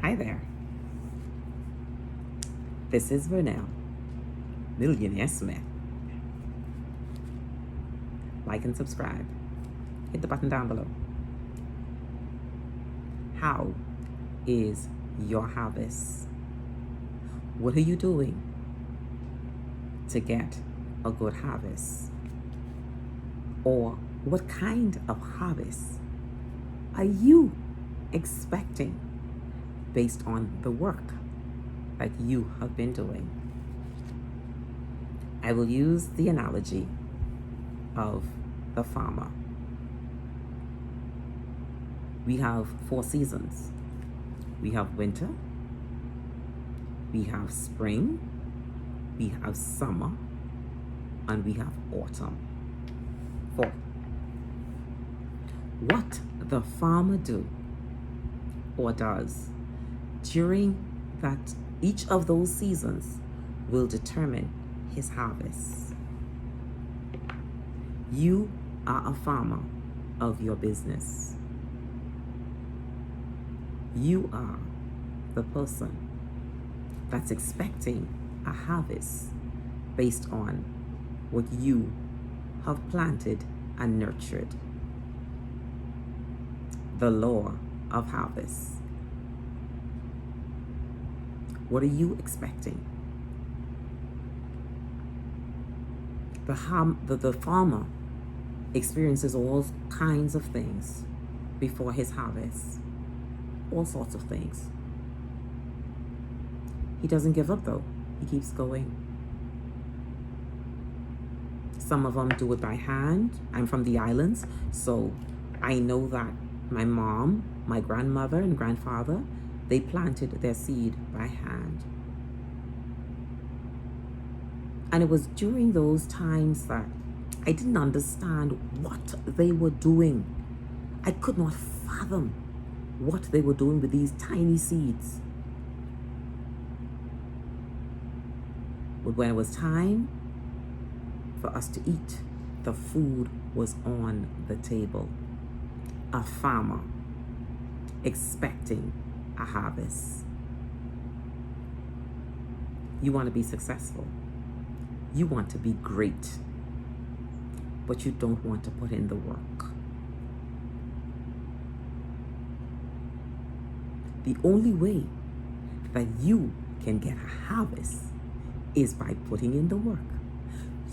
Hi there. This is Vernell, Millionaire Smith. Like and subscribe. Hit the button down below. How is your harvest? What are you doing to get a good harvest? Or what kind of harvest are you expecting based on the work that you have been doing? I will use the analogy of the farmer. We have 4 seasons. We have winter, we have spring, we have summer, and we have autumn. 4. What the farmer do or does during that each of those seasons will determine his harvest. You are a farmer of your business. You are the person that's expecting a harvest based on what you have planted and nurtured. The law of harvest. What are you expecting? The farmer experiences all kinds of things before his harvest. All sorts of things. He doesn't give up though. He keeps going. Some of them do it by hand. I'm from the islands, so I know that my mom, my grandmother, and grandfather, they planted their seed by hand. And it was during those times that I didn't understand what they were doing. I could not fathom what they were doing with these tiny seeds. But when it was time for us to eat, the food was on the table. A farmer expecting a harvest. You want to be successful. You want to be great. But you don't want to put in the work. The only way that you can get a harvest is by putting in the work.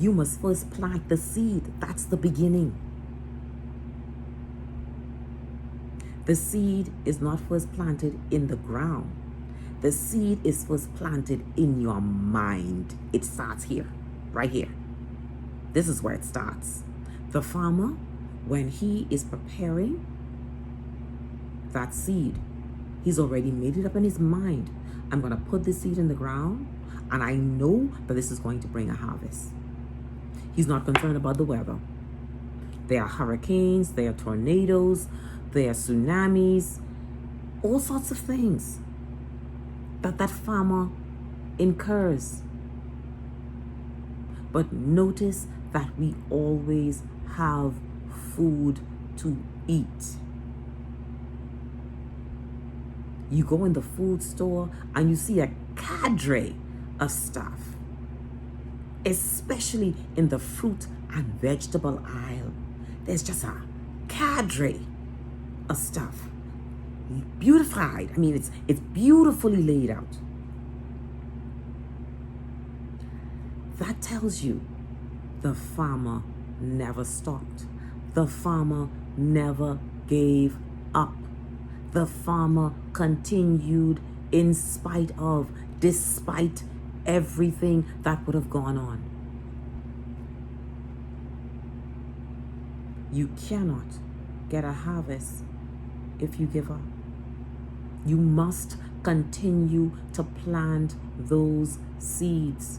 You must first plant the seed. That's the beginning. The seed is not first planted in the ground. The seed is first planted in your mind. It starts here, right here. This is where it starts. The farmer, when he is preparing that seed, he's already made it up in his mind. I'm going to put this seed in the ground, and I know that this is going to bring a harvest. He's not concerned about the weather. There are hurricanes, there are tornadoes, there are tsunamis, all sorts of things that farmer incurs. But notice that we always have food to eat. You go in the food store and you see a cadre of stuff, especially in the fruit and vegetable aisle. There's just a cadre of stuff, beautified. I mean, it's beautifully laid out. That tells you the farmer never stopped. The farmer never gave up. The farmer continued in spite of, despite everything that would have gone on. You cannot get a harvest if you give up. You must continue to plant those seeds.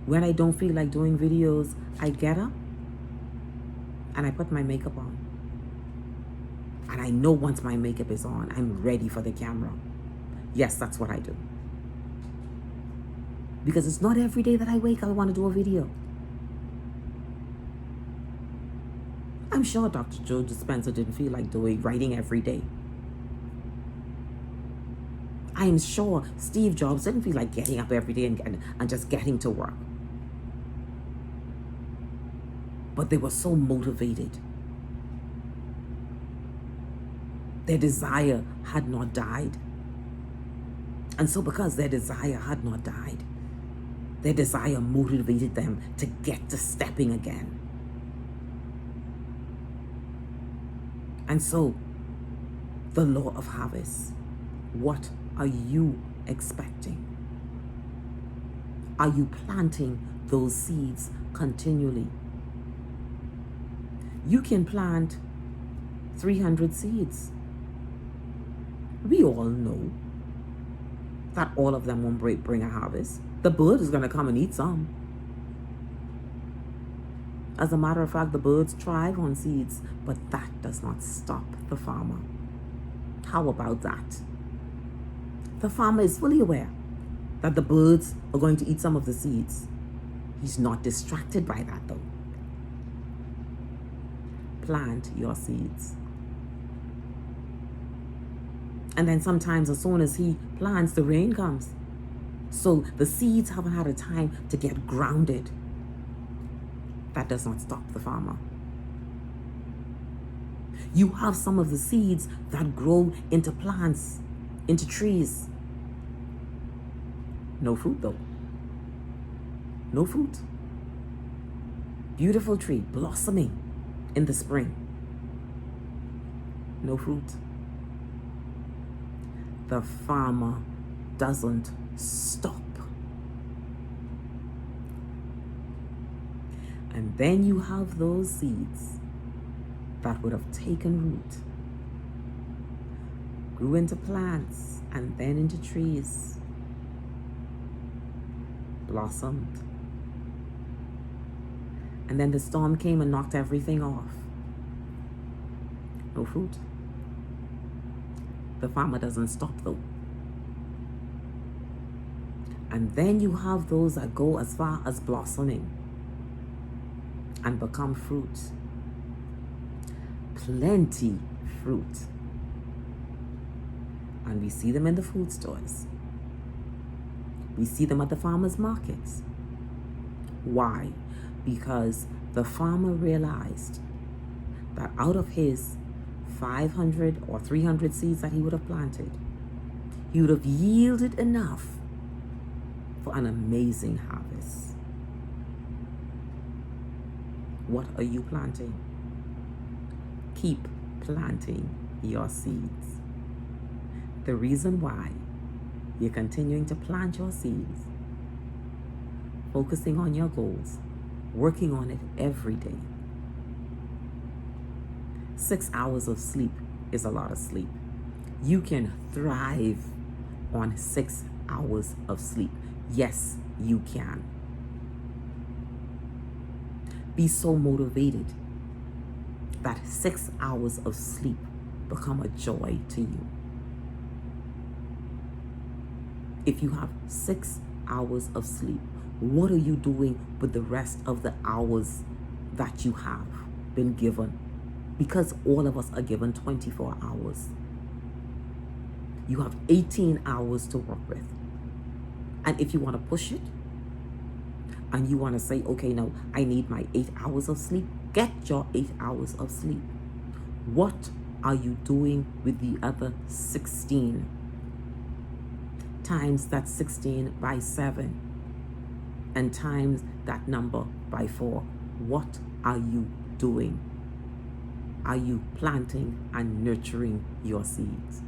When I don't feel like doing videos, I get up and I put my makeup on. And I know once my makeup is on, I'm ready for the camera. Yes, that's what I do. Because it's not every day that I wake up, I want to do a video. I I'm sure Dr. Joe Dispenza didn't feel like writing every day. I am sure Steve Jobs didn't feel like getting up every day and just getting to work. But they were so motivated. Their desire had not died. And so because their desire had not died, their desire motivated them to get to stepping again. And so, the law of harvest, what are you expecting? Are you planting those seeds continually? You can plant 300 seeds. We all know that all of them won't bring a harvest. The bird is going to come and eat some. As a matter of fact, the birds thrive on seeds, but that does not stop the farmer. How about that? The farmer is fully aware that the birds are going to eat some of the seeds. He's not distracted by that though. Plant your seeds. And then sometimes as soon as he plants, the rain comes. So the seeds haven't had a time to get grounded. That does not stop the farmer. You have some of the seeds that grow into plants, into trees. No fruit though. No fruit. Beautiful tree blossoming in the spring. No fruit. The farmer doesn't stop. And then you have those seeds that would have taken root, grew into plants, and then into trees, blossomed. And then the storm came and knocked everything off. No fruit. The farmer doesn't stop though. And then you have those that go as far as blossoming and become fruit. Plenty fruit. And we see them in the food stores. We see them at the farmers' markets. Why? Because the farmer realized that out of his 500 or 300 seeds that he would have planted, he would have yielded enough for an amazing harvest. What are you planting? Keep planting your seeds. The reason why you're continuing to plant your seeds, focusing on your goals, working on it every day. 6 hours of sleep is a lot of sleep. You can thrive on 6 hours of sleep. Yes, you can. Be so motivated that 6 hours of sleep become a joy to you. If you have 6 hours of sleep, what are you doing with the rest of the hours that you have been given? Because all of us are given 24 hours. You have 18 hours to work with. And if you want to push it, and you want to say, okay, now I need my 8 hours of sleep, get your 8 hours of sleep. What are you doing with the other 16? Times that 16 by 7 and times that number by 4. What are you doing? Are you planting and nurturing your seeds?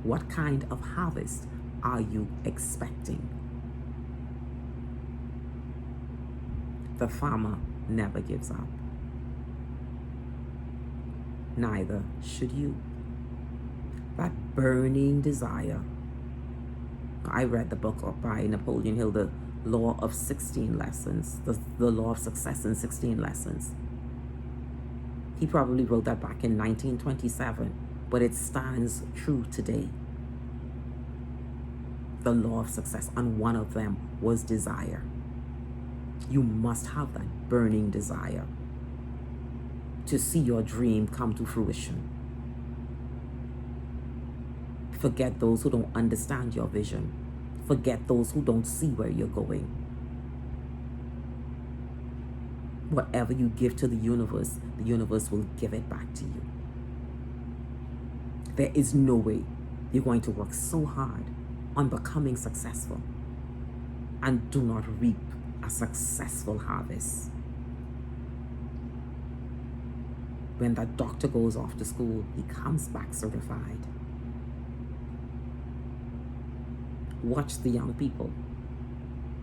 What kind of harvest are you expecting? The farmer never gives up. Neither should you. That burning desire. I read the book by Napoleon Hill, The Law of 16 Lessons, the Law of Success in 16 Lessons. He probably wrote that back in 1927, but it stands true today. The law of success, and one of them was desire. You must have that burning desire. to see your dream come to fruition. Forget those who don't understand your vision. Forget those who don't see where you're going. Whatever you give to the universe will give it back to you. There is no way you're going to work so hard on becoming successful and do not reap a successful harvest. When that doctor goes off to school, he comes back certified. Watch the young people,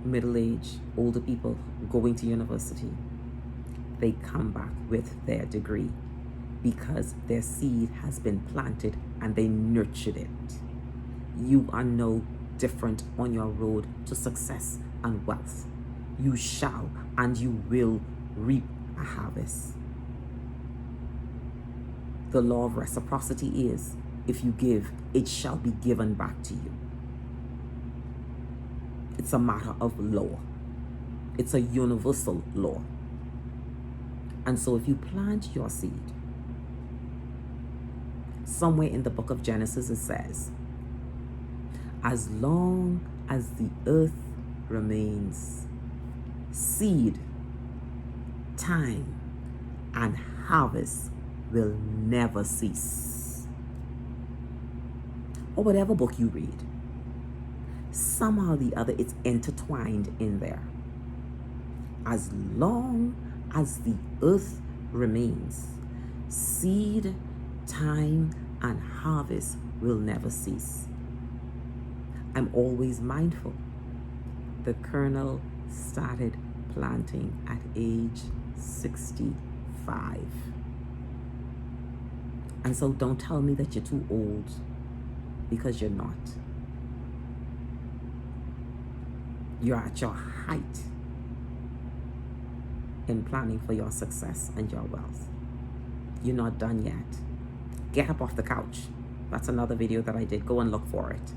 middle-aged, older people going to university. They come back with their degree because their seed has been planted and they nurtured it. You are no different on your road to success and wealth. You shall and you will reap a harvest. The law of reciprocity is, if you give, it shall be given back to you. It's a matter of law. It's a universal law. And so if you plant your seed, somewhere in the book of Genesis it says, as long as the earth remains, seed, time, and harvest will never cease. Or whatever book you read, somehow or the other it's intertwined in there. As long as the earth remains, seed, time, and harvest will never cease. I'm always mindful. The Colonel started planting at age 65. And so don't tell me that you're too old, because you're not. You're at your height in planning for your success and your wealth. You're not done yet. Get up off the couch. That's another video that I did. Go and look for it.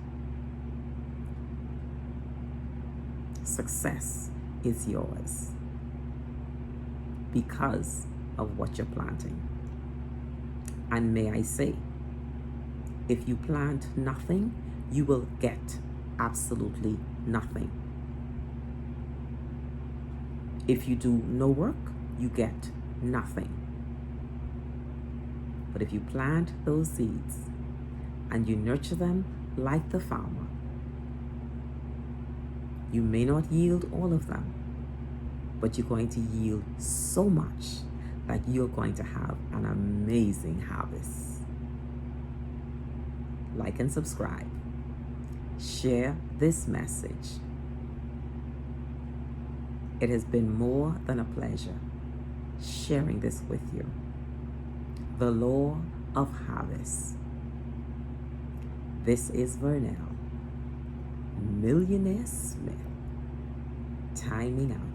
Success is yours because of what you're planting. And may I say, if you plant nothing, you will get absolutely nothing. If you do no work, you get nothing. But if you plant those seeds and you nurture them like the farmer, you may not yield all of them, but you're going to yield so much that you're going to have an amazing harvest. Like and subscribe. Share this message. It has been more than a pleasure sharing this with you. The law of harvest. This is Vernell, Millionaire Smith, timing out.